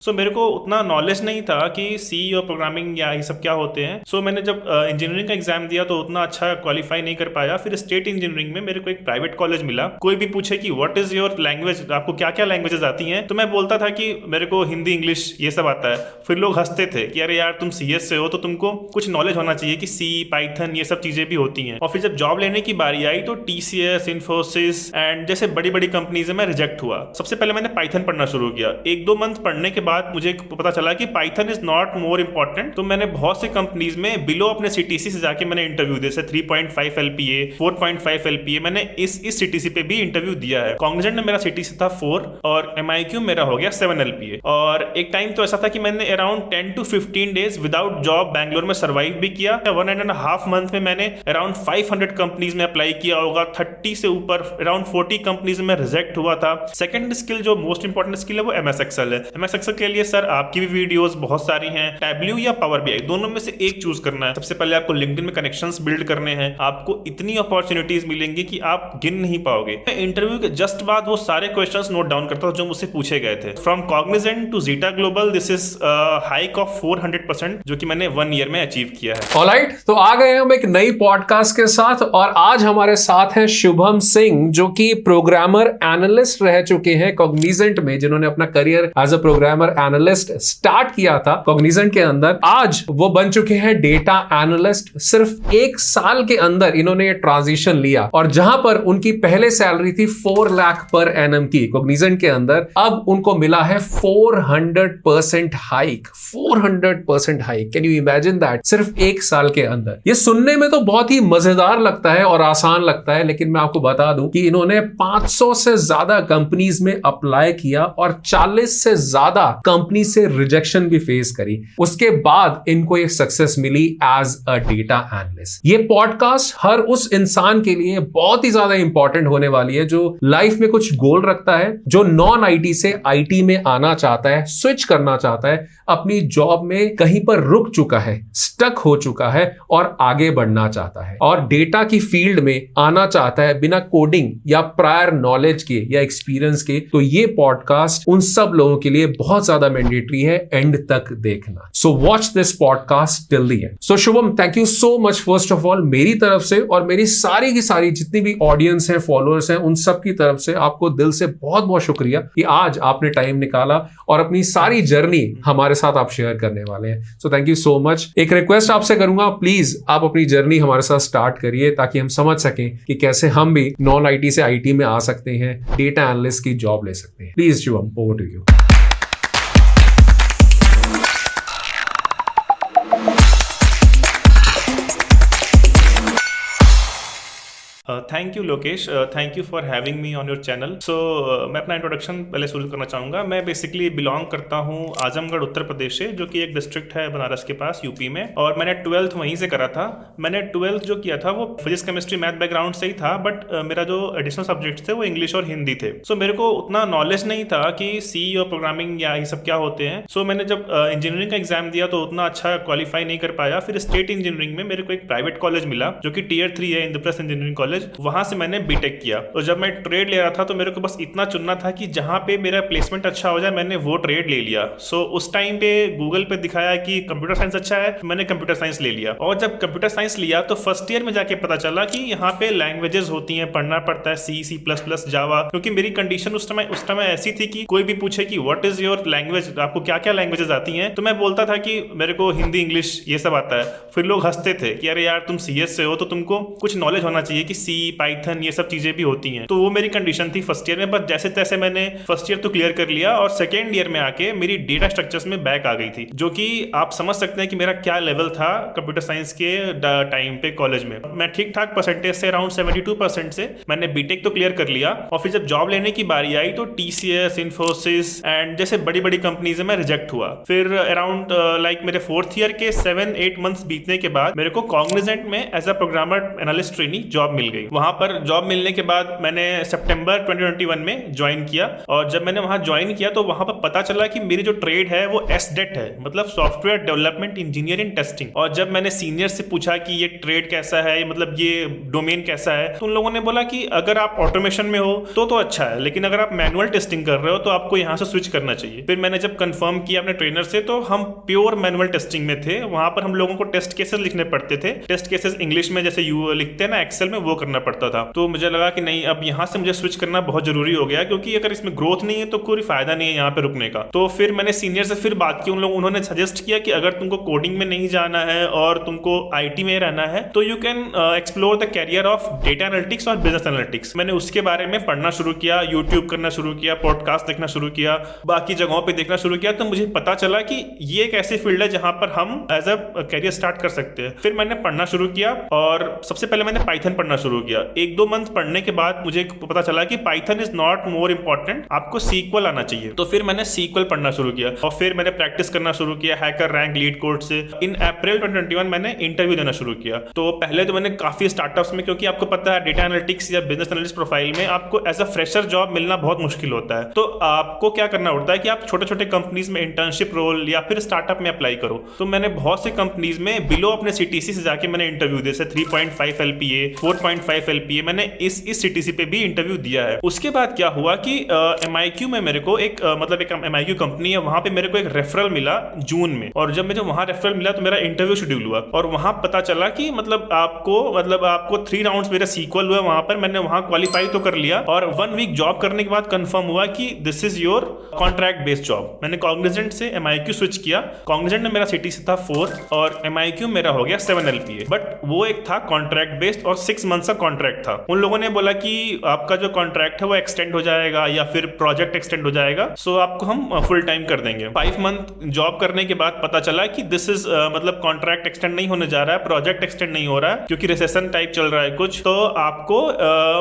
सो मेरे को उतना नॉलेज नहीं था कि सी और प्रोग्रामिंग या ये सब क्या होते हैं। सो मैंने जब इंजीनियरिंग का एग्जाम दिया तो उतना अच्छा क्वालिफाई नहीं कर पाया। फिर स्टेट इंजीनियरिंग में मेरे को एक प्राइवेट कॉलेज मिला। कोई भी पूछे कि व्हाट इज योर लैंग्वेज, आपको क्या क्या लैंग्वेजेस आती हैं, तो मैं बोलता था कि मेरे को हिंदी इंग्लिश ये सब आता है। फिर लोग हंसते थे कि अरे यार तुम सीएस से हो तो तुमको कुछ नॉलेज होना चाहिए कि सी पाइथन ये सब चीजें भी होती हैं। और फिर जब जॉब लेने की बारी आई तो टीसीएस, इन्फोसिस एंड जैसे बड़ी बड़ी कंपनीज में मैं रिजेक्ट हुआ। सबसे पहले मैंने पाइथन पढ़ना शुरू किया। 1-2 मंथ पढ़ने के बाद मुझे पता चला कि Python is not more important. तो मैंने बहुत से कंपनीज में बिलो अपने सीटीसी से जाके मैंने इंटरव्यू दिए, जैसे 3.5 LPA, 4.5 LPA। मैंने इस सीटीसी पे भी इंटरव्यू दिया है। कॉग्निजेंट में मेरा सीटीसी था 4 और MIQ मेरा हो गया 7 LPA। और एक टाइम तो ऐसा था कि मैंने around 10 to 15 days without job Bangalore में सर्वाइव भी किया। 1.5 मंथ में मैंने अराउंड 500 कंपनीज में अप्लाई किया होगा। 30 से ऊपर अराउंड 40 कंपनीज में रिजेक्ट हुआ था। सेकंड स्किल जो मोस्ट इंपॉर्टेंट स्किल है वो MS Excel है। MS Excel के लिए सर आपकी भी वीडियोस बहुत सारी हैं। टैब्ल्यू या पावर बीआई दोनों में से एक चूज करना है। सबसे पहले आपको लिंक्डइन में कनेक्शंस बिल्ड करने हैं। आपको इतनी अपॉर्चुनिटीज मिलेंगी कि आप गिन नहीं पाओगे। मैं इंटरव्यू के जस्ट बाद वो सारे क्वेश्चंस नोट डाउन करता हूं जो मुझसे पूछे गए थे। From Cognizant to Zeta Global this is hike of 400% जो कि मैंने 1 ईयर में अचीव किया है। ऑलराइट, तो आ गए हम एक नई पॉडकास्ट के साथ और आज हमारे साथ है शुभम सिंह जो कि प्रोग्रामर एनालिस्ट रह चुके हैं कॉग्निजेंट में, जिन्होंने अपना career as a programmer analyst start किया था कॉग्निजेंट के अंदर। आज वो बन चुके हैं डेटा एनालिस्ट। सिर्फ 1 साल के अंदर इन्होंने ये ट्रांजिशन लिया और जहां पर उनकी पहले सैलरी थी 4 लाख पर एनम की कॉग्निजेंट के अंदर, अब उनको मिला है 400% hike. 400% hike, can you imagine that? सिर्फ 1 साल के अंदर। ये सुनने में तो बहुत ही मजेदार लगता है और आसान लगता है, लेकिन मैं आपको बता दूं कि इन्होंने 500 से ज्यादा कंपनीज में अप्लाई किया और 40 से ज्यादा कंपनी से रिजेक्शन भी फेस करी। उसके बाद इनको एक सक्सेस मिली एज अ डेटा एनालिस्ट। ये पॉडकास्ट हर उस इंसान के लिए बहुत ही ज्यादा इंपॉर्टेंट होने वाली है जो लाइफ में कुछ गोल रखता है, जो नॉन आईटी से आईटी में आना चाहता है, स्विच करना चाहता है, अपनी जॉब में कहीं पर रुक चुका है, स्टक हो चुका है और आगे बढ़ना चाहता है और डेटा की फील्ड में आना चाहता है बिना कोडिंग या प्रायर नॉलेज के या एक्सपीरियंस के। तो ये पॉडकास्ट उन सब लोगों के लिए बहुत ज्यादा मैंडेटरी है, एंड तक देखना। So watch this podcast till the end. So Shubham, thank you so much first of all मेरी तरफ से और मेरी सारी की सारी जितनी भी ऑडियंस है, फॉलोअर्स हैं, उन सब की तरफ से आपको दिल से बहुत बहुत शुक्रिया कि आज आपने टाइम निकाला और अपनी सारी जर्नी हमारे साथ आप शेयर करने वाले हैं। So thank you so much. एक रिक्वेस्ट आपसे करूंगा, प्लीज आप अपनी जर्नी हमारे साथ स्टार्ट करिए ताकि हम समझ सकें कि कैसे हम भी नॉन आईटी से आईटी में आ सकते हैं, डेटा एनालिस्ट की जॉब ले सकते हैं। Please Shubham, over to you. Thank you Lokesh, thank you for having me on your channel. So मैं अपना इंट्रोडक्शन पहले शुरू करना चाहूँगा। मैं बेसिकली बिलोंग करता हूँ आजमगढ़ उत्तर प्रदेश से, जो कि एक डिस्ट्रिक्ट है बनारस के पास यूपी में, और मैंने 12th वहीं से करा था। मैंने 12th जो किया था वो फिजिक्स केमिस्ट्री मैथ बैकग्राउंड से ही था, बट मेरा जो एडिशनल सब्जेक्ट्स थे वो इंग्लिश और हिंदी थे। सो मेरे को उतना नॉलेज नहीं था कि सी और प्रोग्रामिंग या ये सब क्या होते हैं। सो मैंने जब इंजीनियरिंग का एग्जाम दिया तो उतना अच्छा क्वालिफाई नहीं कर पाया। फिर स्टेट इंजीनियरिंग में मेरे को एक प्राइवेट कॉलेज मिला जो कि Tier 3 है, इंद्रप्रस्थ इंजीनियरिंग कॉलेज। वहां से मैंने बीटेक किया। तो जब मैं ट्रेड ले रहा था तो मेरे को बस इतना चुनना था कि जहां पे मेरा प्लेसमेंट अच्छा हो जाए, मैंने वो ट्रेड ले लिया। सो उस टाइम पे गूगल पे दिखाया कि कंप्यूटर साइंस अच्छा है, मैंने कंप्यूटर साइंस ले लिया। और जब कंप्यूटर साइंस लिया तो फर्स्ट ईयर में जाके पता चला कि यहाँ पे लैंग्वेजेस होती हैं, पढ़ना पड़ता है C++, जावा। क्योंकि मेरी कंडीशन उस समय ऐसी थी कि कोई भी पूछे कि व्हाट इज योर लैंग्वेज, आपको क्या क्या लैंग्वेजेस आती हैं, तो मैं बोलता था कि मेरे को हिंदी इंग्लिश ये सब आता है। फिर लोग हंसते थे कि अरे यार तुम CS से हो तो तुमको कुछ नॉलेज होना चाहिए कि सी पाइथन ये सब चीजें भी होती हैं। तो वो मेरी कंडीशन थी फर्स्ट ईयर में। बट जैसे तैसे मैंने फर्स्ट ईयर तो क्लियर कर लिया और सेकेंड ईयर में आके मेरी डेटा स्ट्रक्चर्स में बैक आ गई थी, जो कि आप समझ सकते हैं कि मेरा क्या लेवल था कंप्यूटर साइंस के टाइम पे कॉलेज में। मैं ठीक ठाक परसेंटेज से अराउंड 72% से मैंने बीटेक तो क्लियर कर लिया। और फिर जब जॉब लेने की बारी आई तो TCS, इन्फोसिस एंड जैसे बड़ी बड़ी कंपनीज में रिजेक्ट हुआ। फिर अराउंड लाइक मेरे 4th ईयर के 7-8 मंथ्स बीतने के बाद मेरे को कॉग्निजेंट में as a programmer analyst trainee job मिल गई। वहां पर जॉब मिलने के बाद मैंने सितंबर 2021 में ज्वाइन किया, और जब मैंने वहां ज्वाइन किया तो वहां पर पता चला कि मेरी जो ट्रेड है वो एसडेट है, मतलब software development engineer in testing. और जब मैंने सीनियर से पूछा कि ये ट्रेड कैसा है, मतलब ये डोमेन कैसा है, तो उन लोगों ने बोला कि अगर आप ऑटोमेशन में हो तो अच्छा है, लेकिन अगर आप मैनुअल टेस्टिंग कर रहे हो तो आपको यहाँ से स्विच करना चाहिए। फिर मैंने जब कंफर्म किया अपने ट्रेनर से, तो हम प्योर मैनुअल टेस्टिंग में थे। वहां पर हम लोगों को टेस्ट केसेस लिखने पड़ते थे, टेस्ट केसेस इंग्लिश में जैसे यू लिखते हैं ना एक्सेल में, वो करना पड़ता था। तो मुझे लगा कि नहीं, अब यहाँ से मुझे स्विच करना बहुत जरूरी हो गया, क्योंकि अगर इसमें ग्रोथ नहीं है तो कोई फायदा नहीं है यहाँ पे रुकने का। तो फिर मैंने सीनियर से फिर बात की, उन्होंने सजेस्ट किया कि अगर तुमको कोडिंग में नहीं जाना है और तुमको आईटी में रहना है तो you can explore the carrier of data analytics और बिजनेस एनालिटिक्स। मैंने उसके बारे में पढ़ना शुरू किया, यूट्यूब करना शुरू किया, पॉडकास्ट देखना शुरू किया, बाकी जगहों पे देखना शुरू किया। तो मुझे पता चला कि ये एक ऐसी फील्ड है जहां पर हम एज अ कैरियर स्टार्ट कर सकते हैं। फिर मैंने पढ़ना शुरू किया, और सबसे पहले मैंने पाइथन पढ़ना शुरू किया। 1-2 मंथ पढ़ने के बाद मुझे पता चला कि Python is not more important, आपको सीक्वल आना चाहिए। तो फिर मैंने सीक्वल पढ़ना शुरू किया, और फिर मैंने प्रैक्टिस करना शुरू किया हैकर रैंक लीड कोड से। इन अप्रैल 2021 मैंने इंटरव्यू देना शुरू किया। तो पहले तो मैंने काफी स्टार्टअप्स में, क्योंकि आपको पता है डेटा एनालिटिक्स या बिजनेस एनालिस्ट प्रोफाइल में आपको एज अ फ्रेशर जॉब मिलना बहुत मुश्किल होता है। तो आपको क्या करना होता है कि आप छोटे छोटे कंपनीज में इंटर्नशिप रोल या फिर स्टार्टअप में अप्लाई करो। तो मैंने बहुत से कंपनीज में बिलो अपने सीटीसी से जाके मैंने इंटरव्यू दिए, जैसे 3.5 LPA, 4.5 LPA, मैंने इस सीटीसी पे भी इंटरव्यू दिया है। उसके बाद क्या हुआ कि MIQ में मेरे को एक मतलब एक MIQ कंपनी है, वहां पे मेरे को एक रेफरल मिला जून में। और जब मुझे वहां रेफरल मिला तो मेरा इंटरव्यू शेड्यूल हुआ, और वहां पता चला कि मतलब आपको 3 राउंड्स मेरा सीक्वल हुआ। वहां पर मैंने वहां क्वालिफाई तो कर लिया, और 1 वीक जॉब करने के बाद कंफर्म हुआ कि this is your contract based job. मैंने कॉग्निजेंट से MIQ स्विच किया। कॉग्निजेंट में मेरा सीटीसी था 4 और MIQ मेरा हो गया 7 LPA, बट वो एक था कॉन्ट्रैक्ट बेस्ड और 6 मंथ्स का कॉन्ट्रैक्ट था। उन लोगों ने बोला कि आपका जो कॉन्ट्रैक्ट है वो एक्सटेंड हो जाएगा या फिर प्रोजेक्ट एक्सटेंड हो जाएगा, सो आपको हम फुल टाइम कर देंगे। 5 मंथ जॉब करने के बाद पता चला कि दिस इज मतलब कॉन्ट्रैक्ट एक्सटेंड नहीं होने जा रहा है, प्रोजेक्ट एक्सटेंड नहीं हो रहा है, क्योंकि रिसेशन टाइप चल रहा है कुछ। तो आपको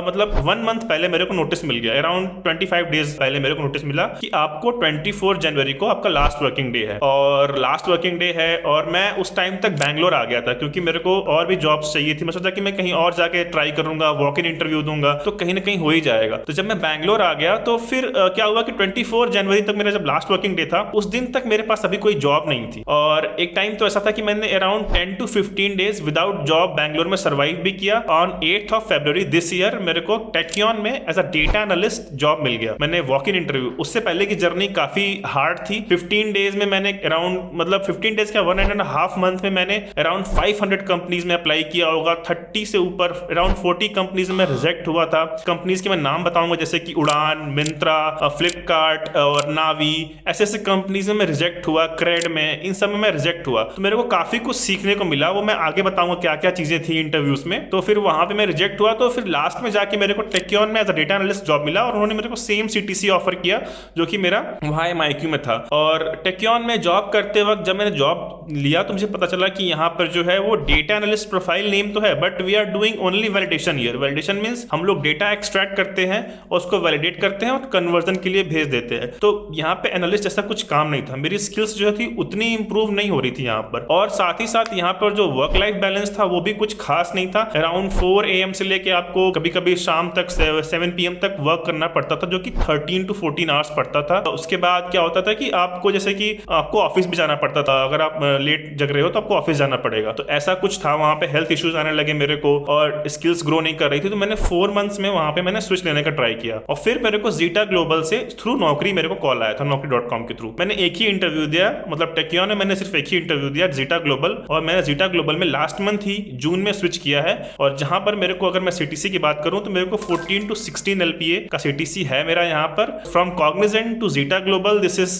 मतलब 1 मंथ पहले मेरे को नोटिस मिल गया, अराउंड 25 डेज पहले मेरे को नोटिस मिला कि आपको 24 जनवरी को आपका लास्ट वर्किंग डे है। और लास्ट वर्किंग डे है, और मैं उस टाइम तक बैंगलोर आ गया था, क्योंकि मेरे को और भी जॉब्स चाहिए थी। मैं सोचा कि मैं कहीं और जाके ट्राई करूंगा, वॉक इन इंटरव्यू दूंगा तो कहीं ना कहीं हो ही जाएगा। तो जब मैं बैंगलोर आ गया तो फिर क्या हुआ कि 24 जनवरी तक मेरा जब लास्ट वर्किंग डे था, उस दिन तक मेरे पास अभी कोई जॉब नहीं थी। और एक टाइम तो ऐसा था कि मैंने around 10 to 15 days without job Bangalore में सर्वाइव भी किया। On 8th of February this year मेरे को टेक्योन में as a data analyst job मिल गया। मैंने वॉक इन इंटरव्यू, उससे पहले की जर्नी काफी हार्ड थी। 15 डेज में मैंने अराउंड मतलब 15 डेज का 1.5 मंथ में मैंने अराउंड 500 कंपनीज में अप्लाई किया होगा। 30 से ऊपर अराउंड 40 कंपनीज में रिजेक्ट हुआ था। कंपनीज के मैं नाम बताऊंगा, जैसे कि उड़ान, मिंत्रा, फ्लिपकार्ट और नावी, ऐसे ऐसे कंपनीज में मैं रिजेक्ट हुआ। क्रेड में, इन सब में मैं रिजेक्ट हुआ। तो मेरे को काफी कुछ सीखने को मिला, वो मैं आगे बताऊंगा क्या क्या चीजें थी इंटरव्यूज में। तो फिर वहां पे मैं रिजेक्ट हुआ, तो फिर लास्ट में जाके मेरे को टेक्योन में as a data analyst job मिला, और उन्होंने मेरे को सेम सीटीसी ऑफर किया जो कि मेरा वहां MIQ में था। और टेक्योन में जॉब करते वक्त जब मैंने जॉब लिया तो मुझे पता चला कि यहाँ पर जो है वो डेटा एनालिस्ट प्रोफाइल नेम तो है, but we are doing only validation here. Validation means हम लोग डेटा एक्सट्रैक्ट करते हैं और उसको वैलिडेट करते हैं और कन्वर्जन के लिए भेज देते हैं। तो यहाँ पे एनालिस्ट जैसा कुछ काम नहीं था। मेरी स्किल्स जो थी उतनी इंप्रूव नहीं हो रही थी यहाँ पर, और साथ ही साथ यहाँ पर जो वर्क लाइफ बैलेंस था वो भी कुछ खास नहीं था। अराउंड 4 AM से लेके आपको कभी कभी शाम तक 7 PM तक वर्क करना पड़ता था, जो कि 13 to 14 आवर्स पड़ता था। उसके बाद क्या होता था कि आपको जैसे कि आपको ऑफिस भी जाना पड़ता था, अगर आप लेट जग रहे हो तो आपको ऑफिस जाना पड़ेगा। तो ऐसा कुछ था वहां पे। हेल्थ इश्यूज आने लगे मेरे को, और स्किल्स ग्रो नहीं कर रही थी। तो मैंने 4 मंथ्स में वहां पे मैंने स्विच लेने का ट्राई किया, और फिर मेरे को जीटा ग्लोबल से थ्रू नौकरी मेरे को कॉल आया था, naukri.com के थ्रू। मैंने एक ही इंटरव्यू दिया, मतलब टेक्योन में मैंने सिर्फ एक ही इंटरव्यू दिया, जीटा ग्लोबल। और मैंने जीटा ग्लोबल में लास्ट मंथ ही जून में स्विच किया है। और जहां पर मेरे को, अगर मैं सीटीसी की बात करूं तो मेरे को 14 to 16 LPA का सीटीसी है मेरा यहाँ पर। From Cognizant to Zeta Global this is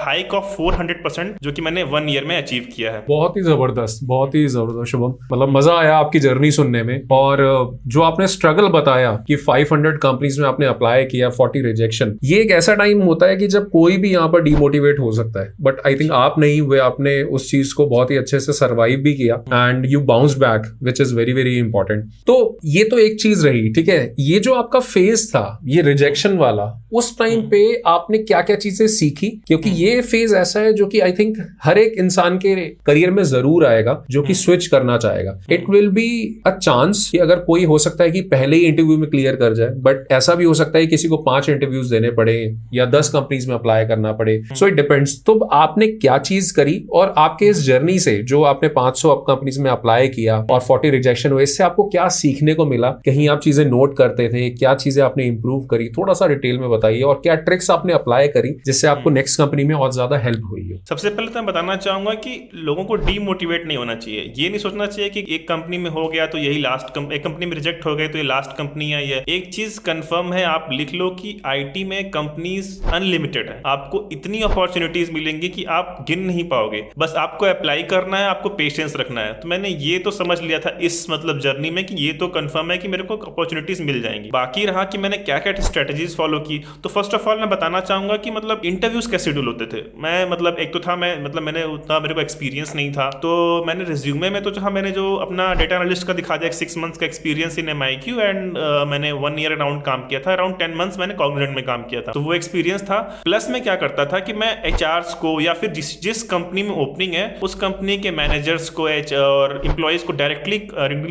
hike of 400%, जो कि मैंने 1 ईयर में अचीव किया है। बहुत ही जबरदस्त, बहुत ही जबरदस्त शुभम। मतलब मजा आया आपकी जर्नी सुनने में, और जो आपने स्ट्रगल बताया कि 500 कंपनीज में आपने अप्लाई किया, 40 रिजेक्शन। ये एक ऐसा टाइम होता है कि जब कोई भी यहाँ पर डिमोटिवेट हो सकता है, बट आई थिंक आप नहीं हुए। आपने उस चीज को बहुत ही अच्छे से सर्वाइव भी किया, and you bounce back, which is very very important. तो ये तो एक चीज रही, ठीक है। ये जो आपका फेज था, ये रिजेक्शन वाला, उस टाइम पे आपने क्या क्या चीजें सीखी? क्योंकि ये फेज ऐसा है जो कि आई थिंक हर एक इंसान के करियर में जरूर आएगा, जो कि स्विच करना चाहेगा। It will be a chance कि अगर कोई हो सकता है कि पहले ही इंटरव्यू में क्लियर कर जाए, बट ऐसा भी हो सकता है किसी को 5 इंटरव्यूज देने पड़े या 10 कंपनीज में अप्लाई करना पड़े। So it depends. तो आपने क्या चीज करी और आपके इस जर्नी से जो आपने 500 कंपनीज में अप्लाई किया और 40 रिजेक्शन हुए, इससे आपको क्या सीखने को मिला? कहीं आप चीजें नोट करते थे? क्या चीजें आपने इंप्रूव करी? थोड़ा सा डिटेल में बताइए। और क्या ट्रिक्स आपने अप्लाई करी जिससे आपको नेक्स्ट कंपनी में और ज्यादा हेल्प हुई हो? सबसे पहले तो मैं बताना चाहूंगा कि लोगों को डीमोटिवेट नहीं होना चाहिए। ये नहीं सोचना चाहिए कि एक कंपनी में हो गया तो यही लास्ट, एक कंपनी में रिजेक्ट हो गए तो ये लास्ट कंपनी है। ये एक चीज कंफर्म है, आप लिख लो कि आईटी में कंपनीज अनलिमिटेड है। आपको इतनी अपॉर्चुनिटीज मिलेंगी कि आप गिन नहीं पाओगे। बस आपको अप्लाई करना है, आपको पेशेंस रखना है। तो मैंने ये तो समझ लिया था इस मतलब जर्नी में कि ये तो कंफर्म है कि मेरे को अपॉर्चुनिटीज मिल जाएंगी। बाकी रहा कि मैंने क्या क्या स्ट्रेटेजीज फॉलो की, तो फर्स्ट ऑफ ऑल मैं बताना चाहूंगा कि मतलब इंटरव्यूज कैसे शेड्यूल होते थे। मैं मतलब एक तो था, मैं मतलब मैंने उतना मेरे को एक्सपीरियंस नहीं था, तो मैंने रिज्यूमे में तो जहाँ मैंने जो अपना डेटा एनालिस्ट का दिखा दिया 6 मंथ्स का एक्सपीरियंस इन MIQ एंड मैंने 1 ईयर अराउंड काम किया था। अराउंड 10 मंथ्स मैंने कॉग्निजेंट में काम किया था, तो वो एक्सपीरियंस था। प्लस मैं क्या करता था कि मैं HRs को या फिर जिस कंपनी में ओपनिंग है उस कंपनी के मैनेजर्स को और एम्प्लॉइज को डायरेक्टली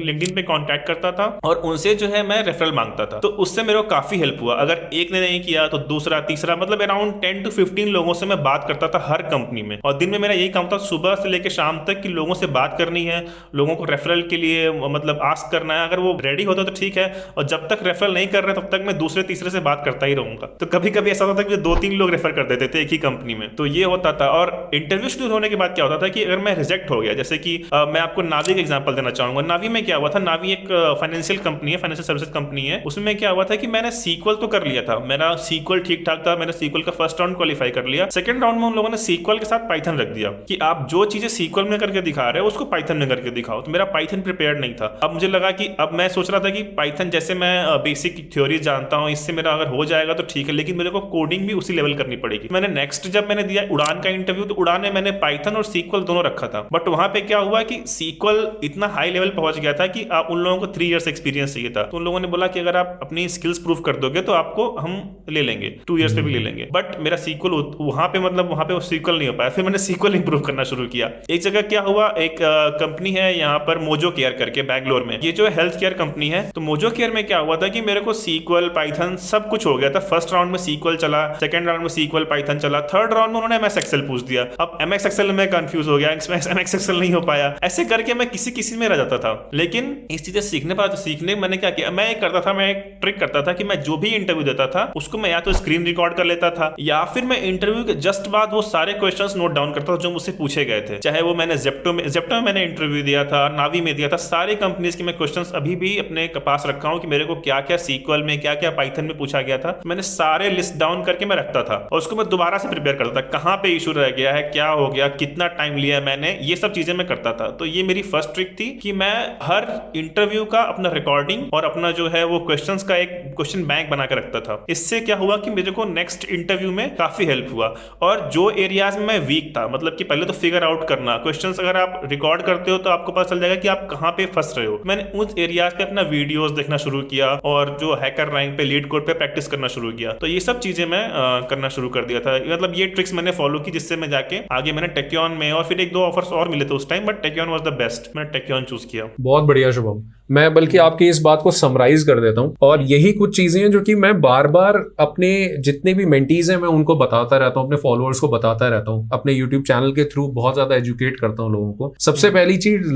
लिंक्डइन पे कांटेक्ट करता था और उनसे जो है मैं रेफरल मांगता था। तो उससे मेरे को काफी हेल्प हुआ। अगर एक ने नहीं किया तो दूसरा, तीसरा, मतलब अराउंड 10 to 15 लोगों से मैं बात करता था हर कंपनी में। और दिन में मेरा यही काम था सुबह से लेकर शाम तक कि लोगों से बात करनी है, लोगों को रेफरल के लिए मतलब आस्क करना है। अगर वो रेडी होता तो ठीक है, और जब तक रेफरल नहीं कर रहे तब तक मैं दूसरे तीसरे से बात करता ही रहूंगा। तो कभी कभी ऐसा होता था कि 2-3 लोग रेफर कर देते थे एक ही कंपनी में, तो ये होता था। और इंटरव्यू शुरू होने के बाद क्या होता था कि अगर मैं रिजेक्ट हो गया, जैसे कि मैं आपको नावी का एग्जांपल देना चाहूंगा। नावी में क्या हुआ था, नावी एक फाइनेंशियल कंपनी है, फाइनेंशियल सर्विसेज कंपनी है। उसमें क्या हुआ था कि मैंने सीक्वल तो कर लिया था, मेरा सीक्वल ठीक ठाक था, मैंने सीक्वल का फर्स्ट राउंड क्वालिफाई कर लिया। सेकंड राउंड में उन लोगों ने सीक्वल के साथ पाइथन रख दिया कि आप जो चीजें सीक्वल में करके दिखा रहे हो उसको पाइथन में करके दिखाओ। तो मेरा पाइथन प्रिपेयर्ड नहीं था। अब मुझे लगा कि अब मैं सोच रहा था कि पाइथन जैसे मैं बेसिक थ्योरी जानता हूं, इससे मेरा अगर हो जाएगा तो ठीक है, लेकिन मेरे को कोडिंग भी उसी लेवल करनी पड़ेगी। मैंने नेक्स्ट जब मैंने दिया उड़ान का इंटरव्यू, तो उड़ान में मैंने पाइथन और सीक्वल दोनों रखा था। बट वहां पे क्या हुआ कि सीक्वल इतना हाई लेवल पहुंच गया था कि आप उन लोगों को 3 इयर्स एक्सपीरियंस चाहिए था। तो उन लोगों ने बोला कि अगर आप अपनी स्किल्स प्रूव कर दोगे तो आपको हम ले लेंगे, 2 इयर्स पे भी ले लेंगे। बट मेरा सीक्वल वहां पे मतलब वहां पे सीक्वल नहीं हो पाया। फिर मैंने सीक्वल इंप्रूव करना शुरू किया। एक जगह क्या हुआ, एक कंपनी है यहाँ पर मोजो केयर करके बैंगलोर में, ये जो हेल्थ केयर कंपनी है। तो मोजो केयर में क्या हुआ था कि मेरे को सीक्वल, पाइथन सब कुछ हो गया था। फर्स्ट राउंड में सीक्वल चला, सेकंड राउंड में सीक्वल, पाइथन चला, थर्ड राउंड में उन्होंने MS एक्सेल पूछ दिया। अब MS एक्सेल में कंफ्यूज हो गया, MS एक्सेल नहीं हो पाया। ऐसे करके मैं किसी में रह जाता था। लेकिन इस चीजें सीखने पर सीखने मैंने क्या किया, मैं एक करता था, मैं एक ट्रिक करता था कि मैं जो भी इंटरव्यू देता था उसको मैं या तो स्क्रीन रिकॉर्ड कर लेता था, या फिर मैं इंटरव्यू के जस्ट बाद वो सारे क्वेश्चंस नोट डाउन करता था जो मुझसे पूछे गए थे। चाहे वो मैंने जेप्टो में मैंने इंटरव्यू दिया था, नावी में दिया था, सारे कंपनीज के मैं क्वेश्चंस अभी भी अपने पास रखा हूं कि मेरे को क्या क्या सीक्वल में, क्या क्या पाइथन में पूछा गया था। मैंने सारे लिस्ट डाउन करके मैं रखता था और उसको मैं दोबारा से प्रिपेयर करता था, कहां पे इशू रह गया है, क्या हो गया, कितना टाइम लिया मैंने, ये सब चीजें मैं करता था। तो ये मेरी फर्स्ट ट्रिक थी कि मैं हर इंटरव्यू का अपना रिकॉर्डिंग और अपना जो है वो क्वेश्चंस का एक क्वेश्चन बैंक बना के रखता था। इससे क्या हुआ कि मेरे को नेक्स्ट इंटरव्यू में काफी हेल्प हुआ। और जो एरियाज में मैं वीक था, मतलब कि पहले तो फिगर आउट करना, क्वेश्चंस अगर आप रिकॉर्ड करते हो तो आपको पता चल जाएगा कि आप कहां पे फंस रहे हो। मैंने उस एरियाज पे अपना वीडियोस देखना शुरू किया और जो हैकर रैंक पे, लीड कोड पे प्रैक्टिस करना शुरू किया। तो ये सब चीजें मैं करना शुरू कर दिया था। मतलब ये ट्रिक्स मैंने फॉलो की, जिससे मैं जाके आगे मैंने टेक्योन में, और फिर 1-2 ऑफर्स और मिले थे उस time, but Tekion was the best. मैंने टेक्योन चूज किया। बहुत बढ़िया शुभम। मैं बल्कि आपकी इस बात को समराइज कर देता हूं, और यही कुछ चीजें हैं जो कि मैं बार बार अपने जितने भी मेंटीज हैं मैं उनको बताता रहता हूं, अपने फॉलोअर्स को बताता रहता हूं, अपने यूट्यूब चैनल के थ्रू बहुत ज्यादा एजुकेट करता हूं लोगों को। सबसे पहली चीज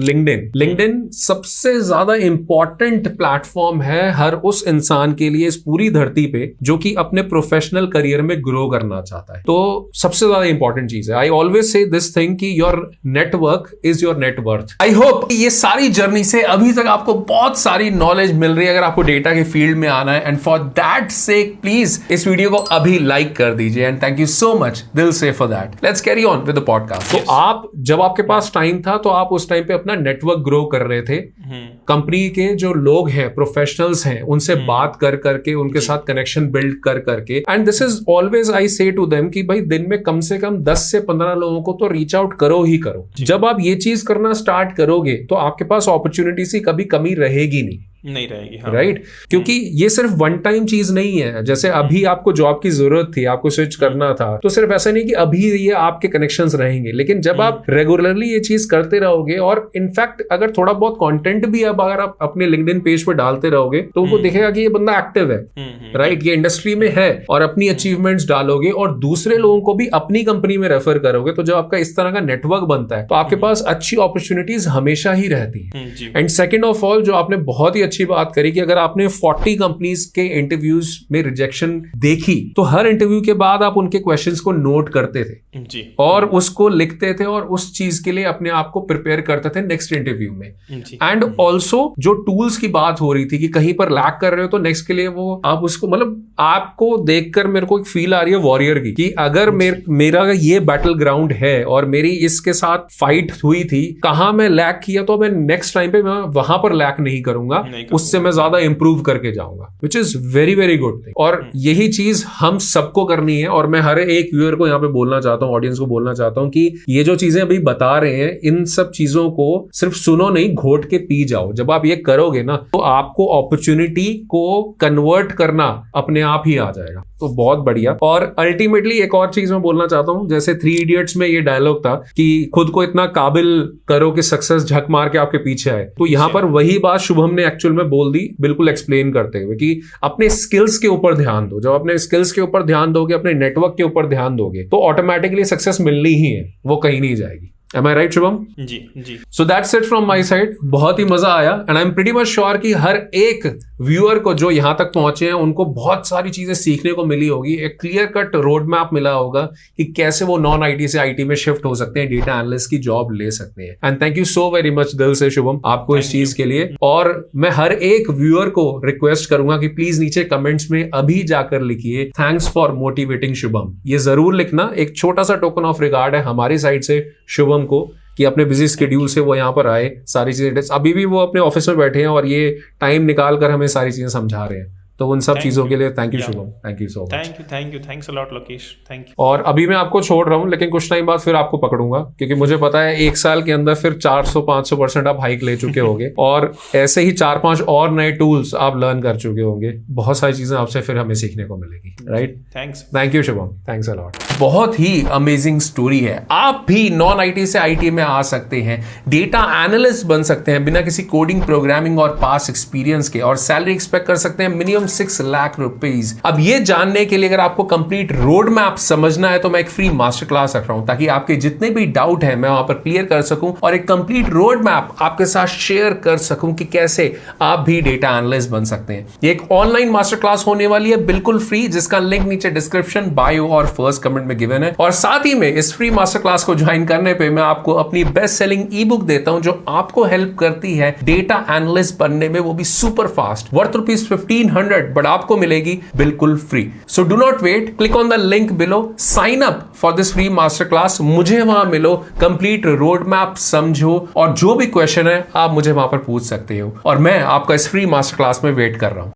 लिंक्डइन सबसे ज्यादा इंपॉर्टेंट प्लेटफॉर्म है हर उस इंसान के लिए इस पूरी धरती पे जो कि अपने प्रोफेशनल करियर में ग्रो करना चाहता है। तो सबसे ज्यादा इंपॉर्टेंट चीज है। I always say this thing कि your network is your net. I hope ये सारी जर्नी से अभी तक आपको बहुत सारी नॉलेज मिल रही है अगर आपको डेटा के फील्ड में आना है। And for that sake please इस वीडियो को अभी लाइक कर दीजिए, and thank you so much दिल से for that. Let's carry on with the podcast. तो आप जब आपके पास टाइम था तो आप उस टाइम पे अपना नेटवर्क ग्रो कर रहे थे, कंपनी के जो लोग हैं, प्रोफेशनल्स हैं, उनसे बात कर करके, उनके साथ कनेक्शन बिल्ड कर करके। And this is always I से टू देम कि भाई दिन में कम से कम 10 से 15 लोगों को तो रीच आउट करो ही करो। जब आप ये चीज करना स्टार्ट करोगे तो आपके पास अपॉर्चुनिटीज की कभी कमी रहेगी नहीं। नहीं रहेगी। हाँ। राइट, क्योंकि ये सिर्फ वन टाइम चीज नहीं है। जैसे अभी आपको जॉब की जरूरत थी, आपको स्विच करना था, तो सिर्फ ऐसा नहीं कि अभी ये आपके कनेक्शंस रहेंगे, लेकिन जब आप रेगुलरली ये चीज करते रहोगे, और इनफैक्ट अगर थोड़ा बहुत कंटेंट भी अब अगर आप अपने लिंक्डइन पेज पे डालते रहोगे तो उनको दिखेगा कि ये बंदा एक्टिव है, राइट, ये इंडस्ट्री में है, और अपनी अचीवमेंट्स डालोगे और दूसरे लोगों को भी अपनी कंपनी में रेफर करोगे, तो जब आपका इस तरह का नेटवर्क बनता है तो आपके पास अच्छी अपॉर्चुनिटीज हमेशा ही रहती है। एंड सेकेंड ऑफ ऑल, जो आपने बहुत ही अच्छी बात करी कि अगर आपने 40 कंपनीज के इंटरव्यूज में रिजेक्शन देखी तो हर इंटरव्यू के बाद आप उनके क्वेश्चंस को नोट करते थे जी, और उसको लिखते थे और उस चीज के लिए अपने आप को प्रिपेयर करते थे नेक्स्ट इंटरव्यू में। एंड ऑल्सो जो टूल्स की बात हो रही थी कि कहीं पर लैक कर रहे हो तो नेक्स्ट के लिए वो आप उसको, मतलब आपको देखकर मेरे को एक फील आ रही है वॉरियर की, कि अगर मेरा ये बैटल ग्राउंड है और मेरी इसके साथ फाइट हुई थी, कहां मैं लैक किया, तो मैं नेक्स्ट टाइम पे मैं वहां पर लैक नहीं करूंगा, उससे मैं ज्यादा इंप्रूव करके जाऊंगा, which is very very good thing. और यही चीज हम सबको करनी है, और मैं हर एक व्यूअर को यहाँ पे बोलना चाहता हूँ, ऑडियंस को बोलना चाहता हूँ कि ये जो चीजें अभी बता रहे हैं, इन सब चीजों को सिर्फ सुनो नहीं, घोट के पी जाओ। जब आप ये करोगे ना तो आपको अपॉर्चुनिटी को कन्वर्ट करना अपने आप ही आ जाएगा। तो बहुत बढ़िया। और अल्टीमेटली एक और चीज मैं बोलना चाहता हूँ, जैसे 3 इडियट्स में ये डायलॉग था कि खुद को इतना काबिल करो कि सक्सेस झक मार के आपके पीछे आए, तो यहाँ पर वही बात शुभम ने एक्चुअल में बोल दी, बिल्कुल एक्सप्लेन करते हुए कि अपने स्किल्स के ऊपर ध्यान दो। जब अपने स्किल्स के ऊपर ध्यान दोगे, अपने नेटवर्क के ऊपर ध्यान दोगे, तो ऑटोमेटिकली सक्सेस मिलनी ही है, वो कहीं नहीं जाएगी। Am I right, Shubham? Ji ji. So that's it from my side. बहुत ही मजा आया, and I am pretty much sure कि हर एक व्यूअर को जो यहां तक पहुंचे हैं उनको बहुत सारी चीजें सीखने को मिली होगी। एक क्लियर कट रोड मैप मिला होगा कि कैसे वो नॉन आईटी से आईटी में शिफ्ट हो सकते हैं, डेटा एनालिस्ट की जॉब ले सकते हैं। And thank you so very much दिल से शुभम, आपको इस चीज के लिए। और मैं हर एक व्यूअर को रिक्वेस्ट करूंगा कि प्लीज नीचे कमेंट्स में अभी जाकर लिखिए थैंक्स फॉर मोटिवेटिंग शुभम। ये जरूर लिखना, एक छोटा सा टोकन ऑफ रिगार्ड है हमारी साइड से शुभम को कि अपने बिजी स्केड्यूल से वो यहाँ पर आए, सारी चीजें, अभी भी वो अपने ऑफिस में बैठे हैं और ये टाइम निकाल कर हमें सारी चीजें समझा रहे हैं। तो उन सब चीजों के लिए thank you Shubham, thank you so much. Thanks a lot Lokesh, thank you. और अभी मैं आपको छोड़ रहा हूँ, लेकिन कुछ टाइम बाद फिर आपको पकड़ूंगा, क्योंकि मुझे पता है 1 साल के अंदर फिर 400-500% आप हाइक ले चुके होंगे, और ऐसे ही 4-5 और नए टूल्स आप लर्न कर चुके होंगे। बहुत सारी चीजें आपसे फिर हमें सीखने को मिलेगी, right? Thank you Shubham, thanks a lot. बहुत ही अमेजिंग स्टोरी है। आप भी नॉन आईटी से आईटी में आ सकते हैं, डेटा एनालिस्ट बन सकते हैं बिना किसी कोडिंग, प्रोग्रामिंग और पास एक्सपीरियंस के, और सैलरी एक्सपेक्ट कर सकते हैं मिनिमम 6 लाख रुपीज। अब ये जानने के लिए अगर आपको कंप्लीट रोड मैप समझना है तो मैं एक फ्री मास्टर क्लास रख रहा हूं, ताकि आपके जितने भी डाउट है मैं वहां पर क्लियर कर सकूं और एक कंप्लीट रोड मैप आपके साथ शेयर कर सकूं कि कैसे आप भी डेटा एनालिस्ट बन सकते हैं। ये एक ऑनलाइन मास्टर क्लास होने वाली है, बिल्कुल फ्री, जिसका लिंक नीचे डिस्क्रिप्शन, बायो और फर्स्ट कमेंट में गिवन है। और साथ ही में इस फ्री मास्टर क्लास को ज्वाइन करने पे मैं आपको अपनी बेस्ट सेलिंग ई बुक देता हूं, जो आपको हेल्प करती है डेटा एनालिस्ट बनने में, वो भी सुपर फास्ट, वर्थ ₹1500, बट आपको मिलेगी बिल्कुल free. So do not wait, click on the link below, sign up for this free master class, मुझे वहां मिलो, कंप्लीट रोड मैप समझो, और जो भी क्वेश्चन है आप मुझे वहां पर पूछ सकते हो, और मैं आपका इस फ्री मास्टर क्लास में वेट कर रहा हूं।